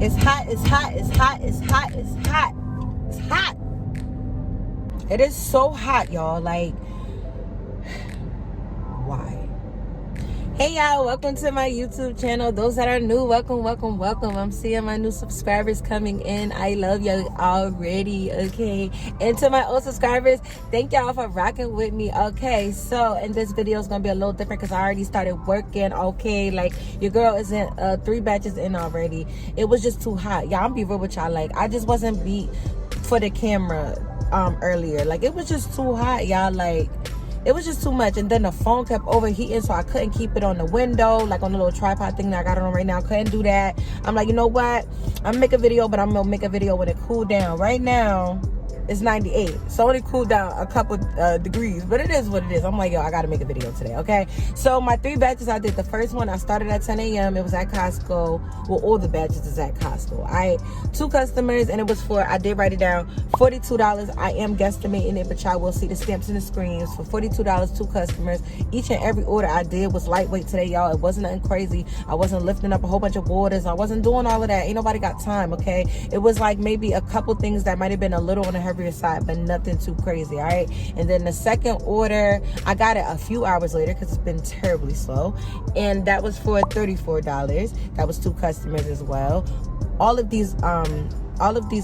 It's hot, it's hot, it's hot, it's hot, it's hot. It's hot. It is so hot, y'all. Like, why? Hey y'all, welcome to my YouTube channel. Those that are new, welcome. I'm seeing my new subscribers coming in. I love y'all already, okay? And to my old subscribers, thank y'all for rocking with me, okay? So, and this video is gonna be a little different because I already started working, okay? Like, your girl is in 3 batches in already. It was just too hot. Y'all, I'm be real with y'all. Like, I just wasn't beat for the camera earlier. Like, it was just too hot, y'all. Like, it was just too much. And then the phone kept overheating, so I couldn't keep it on the window, like on the little tripod thing that I got it on right now. Couldn't do that. I'm like, you know what? I'm gonna make a video, but I'm gonna make a video when it cooled down. Right now, it's 98. So it cooled down a couple degrees, but it is what it is. I'm like, yo, I gotta make a video today, okay? So my 3 batches I did. The first one, I started at 10 a.m. It was at Costco. Well, all the batches is at Costco. 2 customers, and it was for, I did write it down, $42. I am guesstimating it, but y'all will see the stamps and the screens. For $42, 2 customers. Each and every order I did was lightweight today, y'all. It wasn't nothing crazy. I wasn't lifting up a whole bunch of waters. I wasn't doing all of that. Ain't nobody got time, okay? It was like maybe a couple things that might have been a little on the heavier side, but nothing too crazy, all right? And then the second order, I got it a few hours later because it's been terribly slow, and that was for $34. That was 2 customers as well. All of these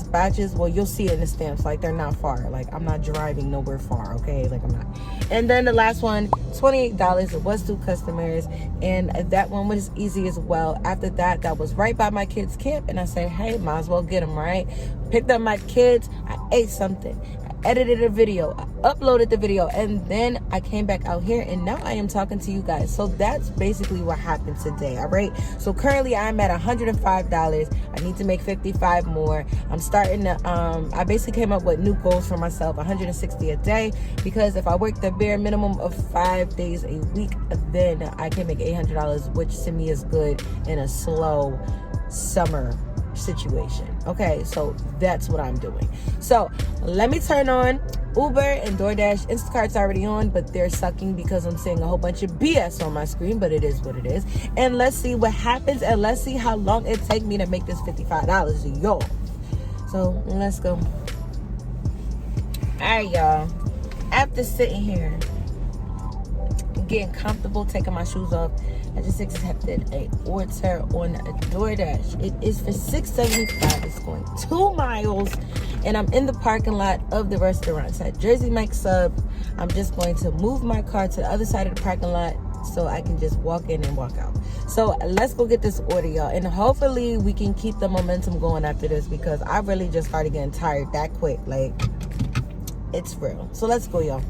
batches, well, you'll see it in the stamps, like they're not far. Like, I'm not driving nowhere far, okay? Like, I'm not. And then the last one, $28. It was 2 customers, and that one was easy as well. After that, that was right by my kids' camp, and I said, hey, might as well get them, right? Picked up my kids, I ate something, I edited a video, I uploaded the video, and then I came back out here, and now I am talking to you guys. So that's basically what happened today, all right? So currently I'm at $105. I need to make 55 more. I'm starting to, I basically came up with new goals for myself, 160 a day, because if I work the bare minimum of 5 days a week, then I can make $800, which to me is good in a slow summer situation. Okay, so that's what I'm doing. So let me turn on Uber and Doordash. Instacart's already on, but they're sucking because I'm saying a whole bunch of BS on my screen, but it is what it is. And let's see what happens, and let's see how long it takes me to make this $55, y'all. So let's go. All right, y'all. After sitting here, getting comfortable, taking my shoes off, I just accepted a order on DoorDash. It is for $6.75. It's going 2 miles, and I'm in the parking lot of the restaurant. It's at Jersey Mike's Sub. I'm just going to move my car to the other side of the parking lot so I can just walk in and walk out. So let's go get this order, y'all, and hopefully we can keep the momentum going after this, because I really just started getting tired that quick. Like, it's real. So let's go, y'all.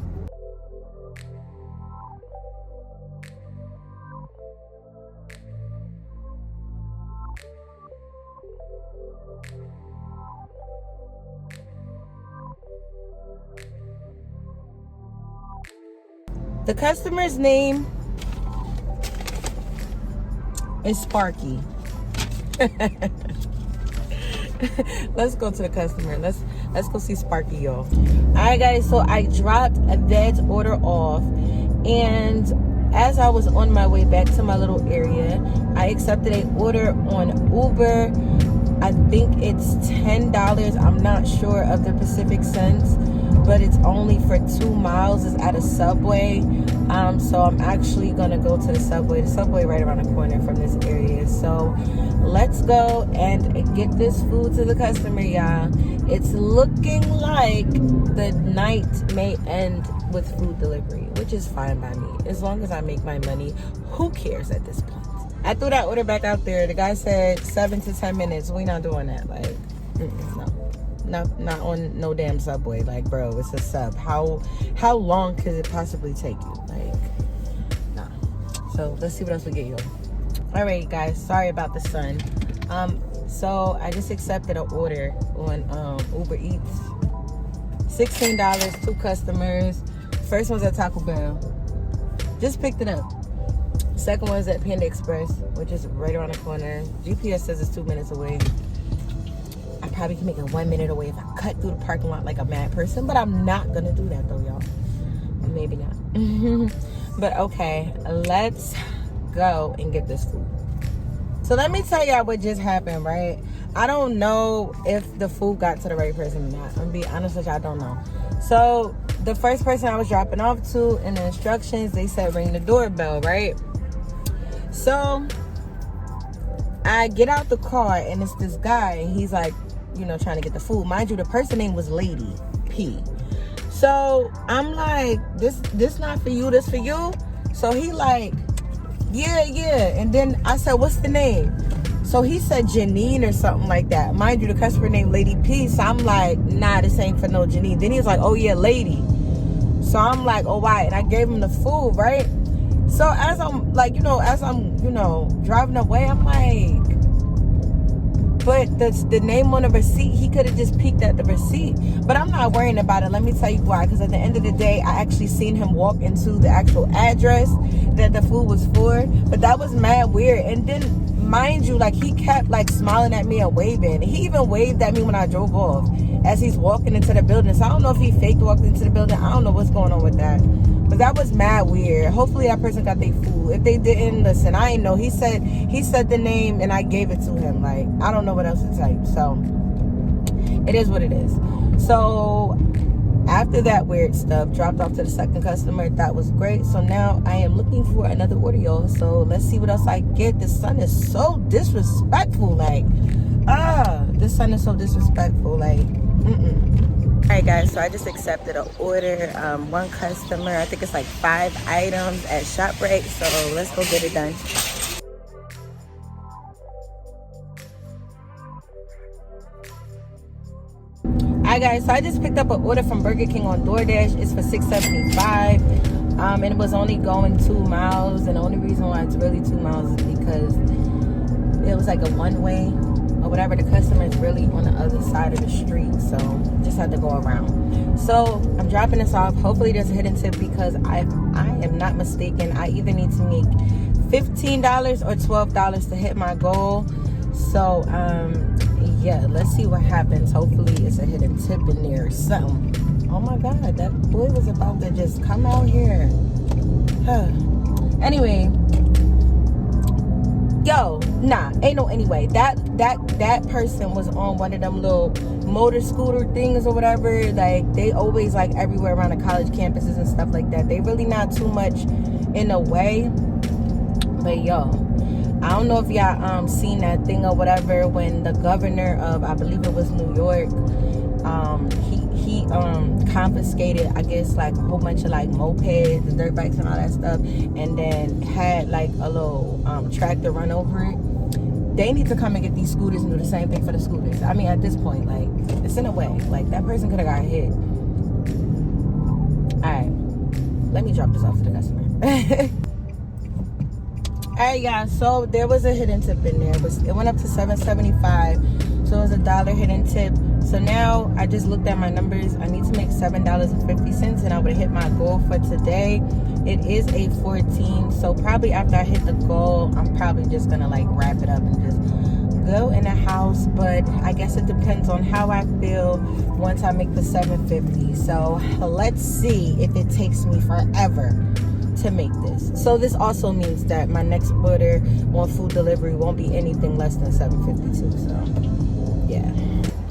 The customer's name is Sparky. Let's go to the customer. Let's go see Sparky, y'all. All right, guys. So I dropped that order off, and as I was on my way back to my little area, I accepted an order on Uber. I think it's $10. I'm not sure of the Pacific cents, but it's only for 2 miles. It's at a Subway. So I'm actually gonna go to the Subway. The Subway right around the corner from this area. So let's go and get this food to the customer, y'all. It's looking like the night may end with food delivery, which is fine by me. As long as I make my money, who cares at this point? I threw that order back out there. The guy said 7 to 10 minutes. We not doing that. Like, no. Not on no damn Subway. Like, bro, it's a sub. How long could it possibly take you? Like, nah. So let's see what else we get, yo. All right, guys. Sorry about the sun. So I just accepted an order on Uber Eats. $16, 2 customers. First one's at Taco Bell. Just picked it up. Second one's at Panda Express, which is right around the corner. GPS says it's 2 minutes away. I probably can make it 1 minute away if I cut through the parking lot like a mad person, but I'm not gonna do that though, y'all. Maybe not. But okay, let's go and get this food. So let me tell y'all what just happened, right? I don't know if the food got to the right person or not. I'm gonna be honest with you, I don't know. So the first person I was dropping off to in the instructions, they said ring the doorbell, right? So I get out the car and it's this guy and he's like, you know, trying to get the food. Mind you, the person name was Lady P. So I'm like, this not for you, this for you. So he like, yeah. And then I said, what's the name? So he said Janine or something like that. Mind you, the customer named Lady P. So I'm like, nah, this ain't for no Janine. Then he was like, oh yeah, Lady. So I'm like, oh why? And I gave him the food, right? So as I'm like, driving away, I'm like, but the name on the receipt, he could have just peeked at the receipt. But I'm not worrying about it. Let me tell you why. Because at the end of the day, I actually seen him walk into the actual address that the food was for. But that was mad weird. And then, mind you, like, he kept, like, smiling at me and waving. He even waved at me when I drove off as he's walking into the building. So I don't know if he faked walked into the building. I don't know what's going on with that. But that was mad weird. Hopefully that person got their food. If they didn't, listen, I ain't know. He said the name and I gave it to him. Like, I don't know what else to type. So it is what it is. So after that weird stuff, dropped off to the second customer. That was great. So now I am looking for another order, y'all. So let's see what else I get. This son is so disrespectful. Like, this son is so disrespectful. Like, Alright guys, so I just accepted an order. One customer, I think it's like 5 items at ShopRite. So let's go get it done. Alright guys, so I just picked up an order from Burger King on Doordash. It's for $6.75. And it was only going 2 miles. And the only reason why it's really 2 miles is because it was like a one-way or whatever. The customer is really on the other side of the street, so just had to go around. So I'm dropping this off. Hopefully there's a hidden tip because I am not mistaken. I either need to make $15 or $12 to hit my goal. So yeah, let's see what happens. Hopefully it's a hidden tip in there or something. Oh my god, that boy was about to just come out here. Anyway, yo, nah, ain't no anyway. That person was on one of them little motor scooter things or whatever. Like, they always, like, everywhere around the college campuses and stuff like that. They really not too much in a way. But yo, I don't know if y'all seen that thing or whatever when the governor of, I believe it was New York, he confiscated, I guess, like a whole bunch of like mopeds and dirt bikes and all that stuff, and then had like a little tractor run over it. They need to come and get these scooters and do the same thing for the scooters. I mean, at this point, like, it's in a way, like, that person could have got hit. All right, let me drop this off to the customer. Alright guys, so there was a hidden tip in there. It went up to $7.75, so it was $1 hidden tip. So now I just looked at my numbers. I need to make $7.50 and I would hit my goal for today. It is 8:14, so probably after I hit the goal, I'm probably just gonna like wrap it up and just go in the house. But I guess it depends on how I feel once I make the $7.50. So let's see if it takes me forever to make this. So this also means that my next order on food delivery won't be anything less than $7.52. So yeah.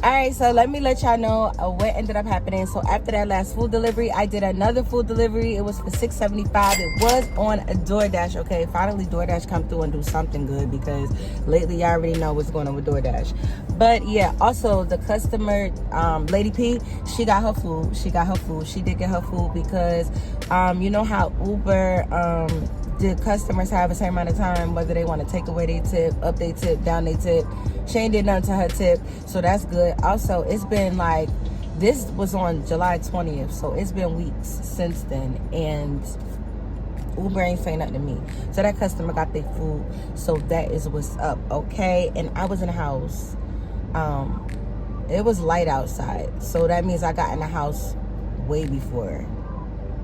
Alright, so let me let y'all know what ended up happening. So after that last food delivery, I did another food delivery. It was for $6.75. It was on a Doordash. Okay, finally Doordash come through and do something good, because lately I already know what's going on with Doordash. But yeah, also the customer, Lady P, she got her food. She did get her food because you know how Uber, the customers have a certain amount of time whether they want to take away their tip, up their tip, down their tip. She ain't did nothing to her tip, so that's good. Also, it's been like, this was on July 20th, so it's been weeks since then, and Uber ain't saying nothing to me. So that customer got their food, so that is what's up, okay? And I was in the house. It was light outside, so that means I got in the house way before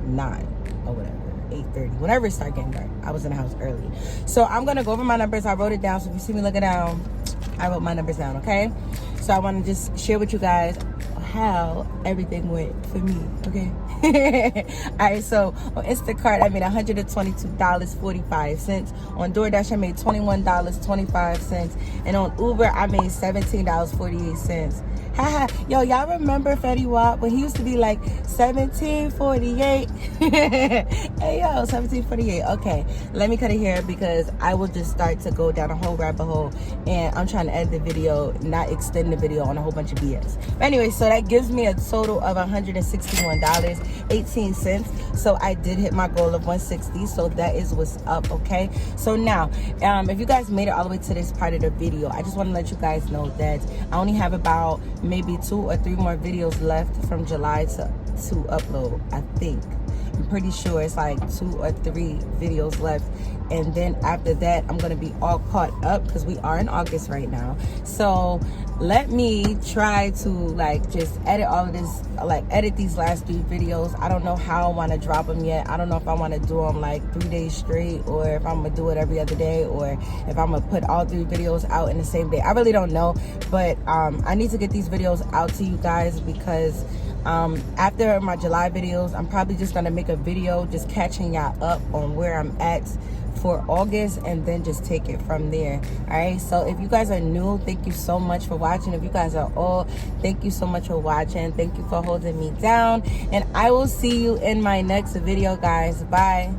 9 or whatever. 8:30, whenever it started getting dark. I was in the house early. So I'm gonna go over my numbers. I wrote it down, so if you see me looking down, I wrote my numbers down, okay? So I want to just share with you guys how everything went for me, okay? All right, so on Instacart I made $122.45. On Doordash I made $21.25, and on Uber I made $17.48. Haha, yo, y'all remember Fetty Wap when he used to be like 1748? Hey yo, 1748. Okay, let me cut it here because I will just start to go down a whole rabbit hole, and I'm trying to edit the video, not extend the video on a whole bunch of BS. But anyway, so that gives me a total of $161.18. So I did hit my goal of 160. So that is what's up. Okay, so now if you guys made it all the way to this part of the video, I just want to let you guys know that I only have about maybe 2 or 3 more videos left from July to upload. I think, I'm pretty sure it's like 2 or 3 videos left, and then after that I'm gonna be all caught up because we are in August right now. So let me try to like just edit all of this, like edit these last 3 videos. I don't know how I want to drop them yet. I don't know if I want to do them like 3 days straight, or if I'm gonna do it every other day, or if I'm gonna put all 3 videos out in the same day. I really don't know, but I need to get these videos out to you guys because after my July videos, I'm probably just gonna make a video just catching y'all up on where I'm at for August, and then just take it from there. All right, so if you guys are new, thank you so much for watching. If you guys are old, thank you so much for watching. Thank you for holding me down, and I will see you in my next video, guys. Bye.